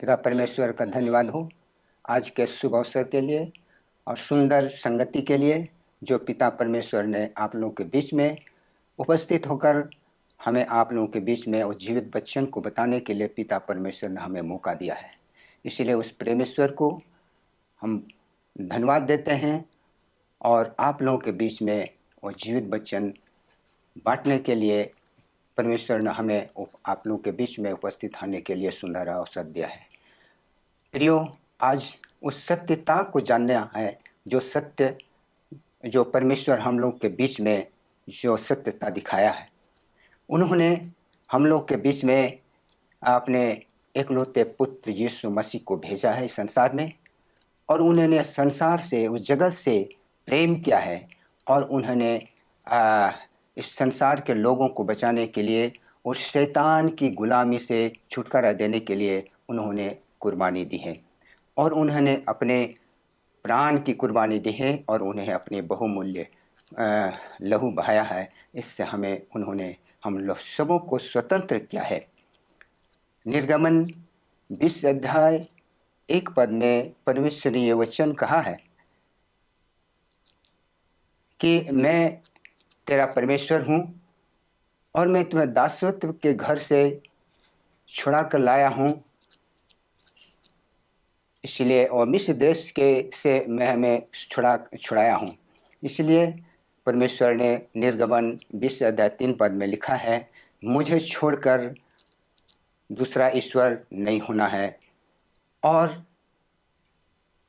पिता परमेश्वर का धन्यवाद हो आज के शुभ अवसर के लिए और सुंदर संगति के लिए जो पिता परमेश्वर ने आप लोगों के बीच में उपस्थित होकर हमें आप लोगों के बीच में उस जीवित वचन को बताने के लिए पिता परमेश्वर ने हमें मौका दिया है। इसीलिए उस परमेश्वर को हम धन्यवाद देते हैं और आप लोगों के बीच में वो जीवित वचन बांटने के लिए परमेश्वर ने हमें आप लोगों के बीच में उपस्थित होने के लिए सुंदर अवसर दिया है। प्रियो, आज उस सत्यता को जानना है जो सत्य जो परमेश्वर हम लोग के बीच में जो सत्यता दिखाया है। उन्होंने हम लोग के बीच में अपने एकलौते पुत्र यीशु मसीह को भेजा है इस संसार में और उन्होंने संसार से उस जगत से प्रेम किया है और उन्होंने इस संसार के लोगों को बचाने के लिए और शैतान की गुलामी से छुटकारा देने के लिए उन्होंने कुर्बानी दी है और उन्होंने अपने प्राण की कुर्बानी दी है और उन्हें अपने बहुमूल्य लहू बहाया है। इससे हमें उन्होंने हम लोग सबों को स्वतंत्र किया है। निर्गमन 20 अध्याय 1 पद में परमेश्वर ने ये वचन कहा है कि मैं तेरा परमेश्वर हूँ और मैं तुम्हें दासत्व के घर से छुड़ा कर लाया हूँ, इसलिए और मिस्र देश के से मैं हमें छुड़ाया हूँ। इसलिए परमेश्वर ने निर्गमन 20 अध्याय 3 पद में लिखा है, मुझे छोड़कर दूसरा ईश्वर नहीं होना है और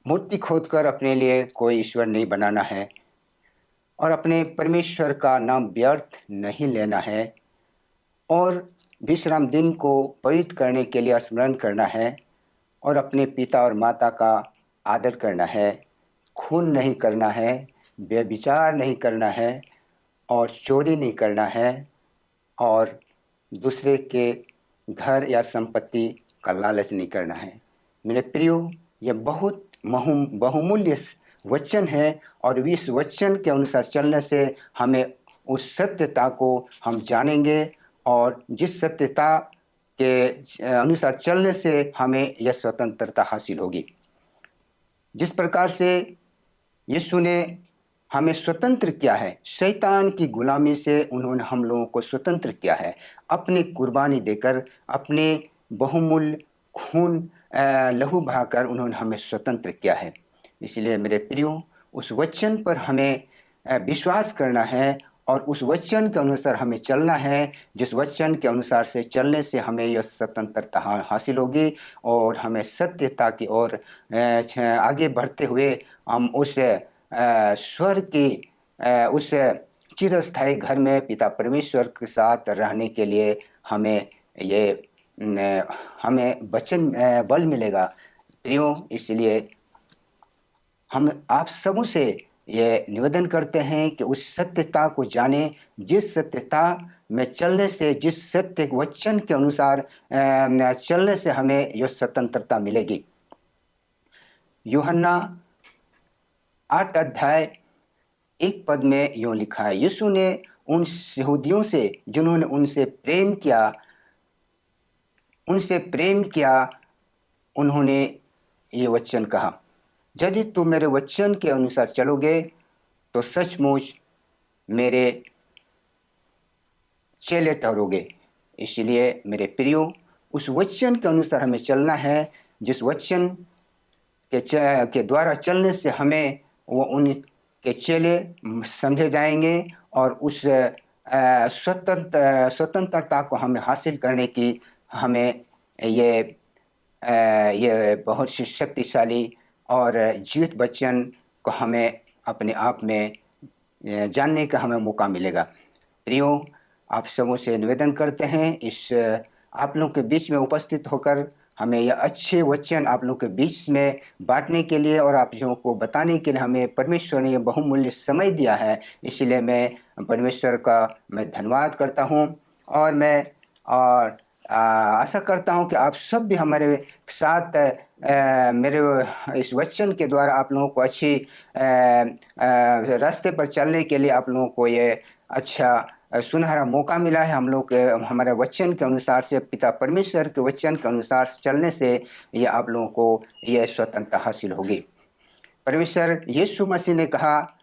मूर्ति खोदकर अपने लिए कोई ईश्वर नहीं बनाना है और अपने परमेश्वर का नाम व्यर्थ नहीं लेना है और विश्राम दिन को पवित्र करने के लिए स्मरण करना है और अपने पिता और माता का आदर करना है, खून नहीं करना है, व्यभिचार नहीं करना है और चोरी नहीं करना है और दूसरे के घर या संपत्ति का लालच नहीं करना है। मेरे प्रियो, यह बहुत बहुमूल्य वचन है और इस वचन के अनुसार चलने से हमें उस सत्यता को हम जानेंगे और जिस सत्यता के अनुसार चलने से हमें यह स्वतंत्रता हासिल होगी। जिस प्रकार से यीशु ने हमें स्वतंत्र किया है, शैतान की गुलामी से उन्होंने हम लोगों को स्वतंत्र किया है, अपनी कुर्बानी देकर अपने बहुमूल्य खून लहू बहाकर उन्होंने हमें स्वतंत्र किया है। इसलिए मेरे प्रियो, उस वचन पर हमें विश्वास करना है और उस वचन के अनुसार हमें चलना है, जिस वचन के अनुसार से चलने से हमें यह स्वतंत्रता हासिल होगी और हमें सत्यता की ओर आगे बढ़ते हुए हम उस स्वर्ग की उस चिरस्थायी घर में पिता परमेश्वर के साथ रहने के लिए हमें ये हमें वचन बल मिलेगा। प्रियो, इसलिए हम आप सबों से ये निवेदन करते हैं कि उस सत्यता को जाने, जिस सत्यता में चलने से, जिस सत्य वचन के अनुसार चलने से हमें यह स्वतंत्रता मिलेगी। यूहन्ना 8 अध्याय 1 पद में यूँ लिखा है, यीशु ने उन यहूदियों से जिन्होंने उनसे प्रेम किया उन्होंने ये वचन कहा, यदि तुम मेरे वचन के अनुसार चलोगे तो सचमुच मेरे चेले ठहरोगे। इसलिए मेरे प्रियो, उस वचन के अनुसार हमें चलना है, जिस वचन के द्वारा चलने से हमें वो उनके चेले समझे जाएंगे और उस स्वतंत्रता को हमें हासिल करने की हमें ये बहुत शक्तिशाली और जीवित वचन को हमें अपने आप में जानने का हमें मौका मिलेगा। प्रियो, आप सबों से निवेदन करते हैं इस आप लोगों के बीच में उपस्थित होकर हमें यह अच्छे वचन आप लोगों के बीच में बांटने के लिए और आप लोगों को बताने के लिए हमें परमेश्वर ने यह बहुमूल्य समय दिया है। इसलिए मैं परमेश्वर का मैं धन्यवाद करता हूँ और मैं आशा करता हूँ कि आप सब भी हमारे साथ मेरे इस वचन के द्वारा आप लोगों को अच्छी रास्ते पर चलने के लिए आप लोगों को ये अच्छा सुनहरा मौका मिला है हम लोग हमारे वचन के अनुसार से, पिता परमेश्वर के वचन के अनुसार चलने से ये आप लोगों को ये स्वतंत्रता हासिल होगी। परमेश्वर यीशु मसीह ने कहा,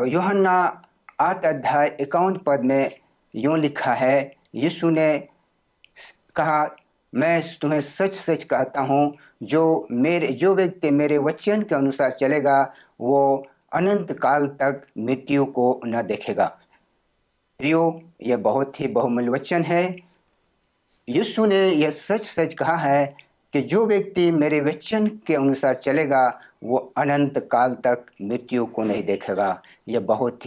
यूहन्ना 8 अध्याय 51 में यूँ लिखा है, यीशु ने कहा, मैं तुम्हें सच सच कहता हूँ, जो व्यक्ति मेरे वचन के अनुसार चलेगा वो अनंत काल तक मृत्यु को न देखेगा। प्रियो, यह बहुत ही बहुमूल्य वचन है। यीशु ने यह सच सच कहा है कि जो व्यक्ति मेरे वचन के अनुसार चलेगा वो अनंत काल तक मृत्यु को नहीं देखेगा। यह बहुत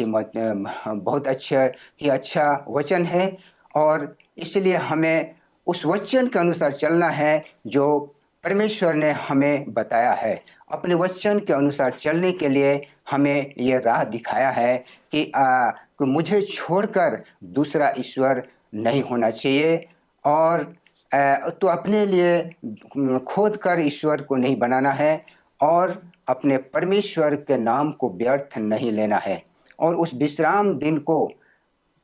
अच्छा वचन है, और इसलिए हमें उस वचन के अनुसार चलना है जो परमेश्वर ने हमें बताया है। अपने वचन के अनुसार चलने के लिए हमें यह राह दिखाया है कि मुझे छोड़कर दूसरा ईश्वर नहीं होना चाहिए, और तो अपने लिए खोद कर ईश्वर को नहीं बनाना है, और अपने परमेश्वर के नाम को व्यर्थ नहीं लेना है, और उस विश्राम दिन को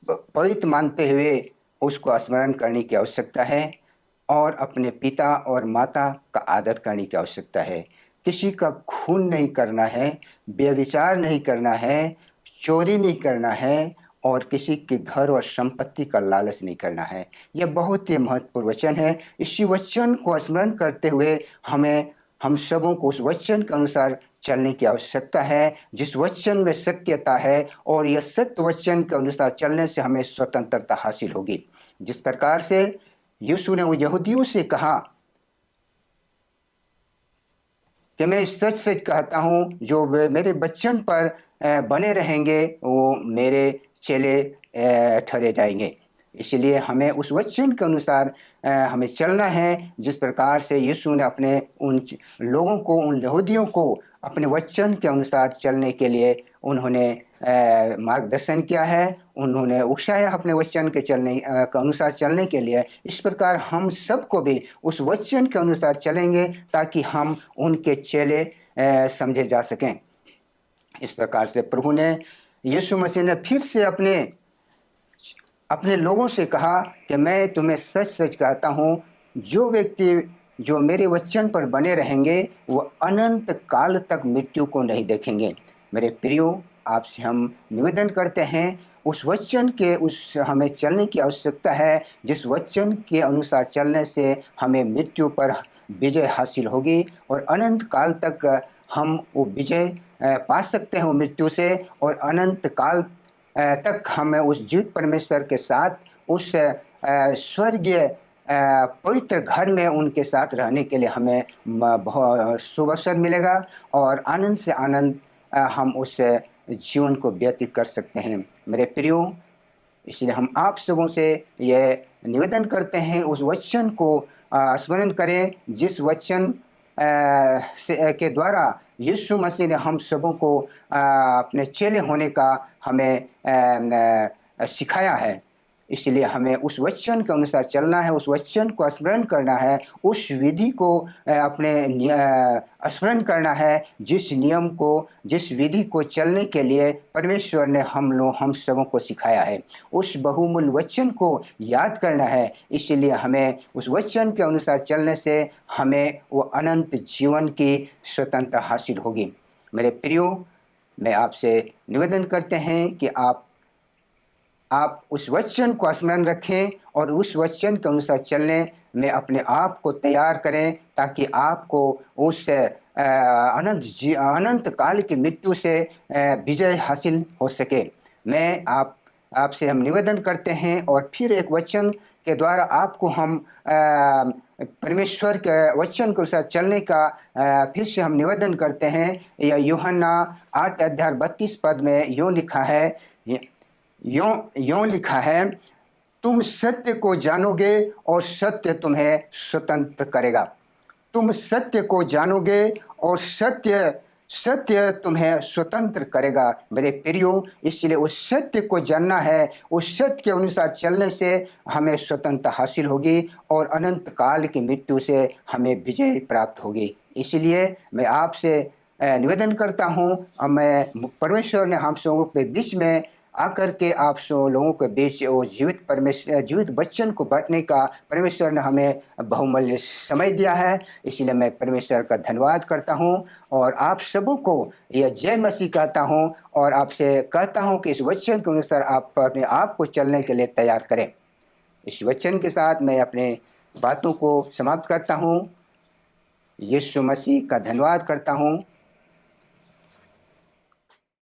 पवित्र मानते हुए उसको स्मरण करने की आवश्यकता है, और अपने पिता और माता का आदर करने की आवश्यकता है। किसी का खून नहीं करना है, व्यभिचार नहीं करना है, चोरी नहीं करना है, और किसी के घर और संपत्ति का लालच नहीं करना है। यह बहुत ही महत्वपूर्ण वचन है। इसी वचन को स्मरण करते हुए हम सबों को उस वचन के अनुसार चलने की आवश्यकता है, जिस वचन में सत्यता है, और यह सत्य वचन के अनुसार चलने से हमें स्वतंत्रता हासिल होगी। जिस प्रकार से यीशु ने यहूदियों से कहा कि मैं सच सच कहता हूँ, जो मेरे वचन पर बने रहेंगे वो मेरे चेले ठहरे जाएंगे। इसलिए हमें उस वचन के अनुसार हमें चलना है, जिस प्रकार से यीशु ने अपने उन लोगों को, उन यहूदियों को अपने वचन के अनुसार चलने के लिए उन्होंने मार्गदर्शन किया है, उन्होंने उकसाया अपने वचन के अनुसार चलने के लिए। इस प्रकार हम सबको भी उस वचन के अनुसार चलेंगे ताकि हम उनके चेले समझे जा सकें। इस प्रकार से प्रभु ने, यीशु मसीह ने फिर से अपने लोगों से कहा कि मैं तुम्हें सच सच कहता हूँ, जो व्यक्ति जो मेरे वचन पर बने रहेंगे वो अनंत काल तक मृत्यु को नहीं देखेंगे। मेरे प्रियो, आपसे हम निवेदन करते हैं, उस वचन के हमें चलने की आवश्यकता है, जिस वचन के अनुसार चलने से हमें मृत्यु पर विजय हासिल होगी, और अनंत काल तक हम वो विजय पा सकते हैं मृत्यु से, और अनंत काल तक हमें उस जीवित परमेश्वर के साथ उस स्वर्गीय पवित्र घर में उनके साथ रहने के लिए हमें बहुत शुभ अवसर मिलेगा, और आनंद से आनंद हम उस जीवन को व्यतीत कर सकते हैं। मेरे प्रियो, इसलिए हम आप सबों से यह निवेदन करते हैं, उस वचन को स्मरण करें, जिस वचन के द्वारा यीशु मसीह ने हम सबों को अपने चेले होने का हमें सिखाया है। इसलिए हमें उस वचन के अनुसार चलना है, उस वचन को स्मरण करना है, उस विधि को अपने स्मरण करना है, जिस नियम को, जिस विधि को चलने के लिए परमेश्वर ने हम सबों को सिखाया है। उस बहुमूल्य वचन को याद करना है। इसलिए हमें उस वचन के अनुसार चलने से हमें वो अनंत जीवन की स्वतंत्रता हासिल होगी। मेरे प्रियो, मैं आपसे निवेदन करते हैं कि आप उस वचन को स्मरण रखें और उस वचन के अनुसार चलने में अपने आप को तैयार करें, ताकि आपको उस अनंत काल की मृत्यु से विजय हासिल हो सके। मैं आपसे हम निवेदन करते हैं, और फिर एक वचन के द्वारा आपको हम परमेश्वर के वचन के अनुसार चलने का फिर से हम निवेदन करते हैं। यह यूहन्ना 8 अध्याय 32 में यूँ लिखा है, तुम सत्य को जानोगे और सत्य तुम्हें स्वतंत्र करेगा। तुम सत्य को जानोगे और सत्य तुम्हें स्वतंत्र करेगा। मेरे प्रियो, इसलिए उस सत्य को जानना है, उस सत्य के अनुसार चलने से हमें स्वतंत्रता हासिल होगी, और अनंत काल की मृत्यु से हमें विजय प्राप्त होगी। इसलिए मैं आपसे निवेदन करता हूँ और मैं परमेश्वर ने हम सबों के बीच में आकर के आप सब लोगों के बीच वो जीवित वचन को बांटने का परमेश्वर ने हमें बहुमूल्य समय दिया है। इसलिए मैं परमेश्वर का धन्यवाद करता हूँ और आप सबों को यह जय मसीह कहता हूँ और आपसे कहता हूँ कि इस वचन के अनुसार आप अपने आप को चलने के लिए तैयार करें। इस वचन के साथ मैं अपने बातों को समाप्त करता हूँ। यीशु मसीह का धन्यवाद करता हूँ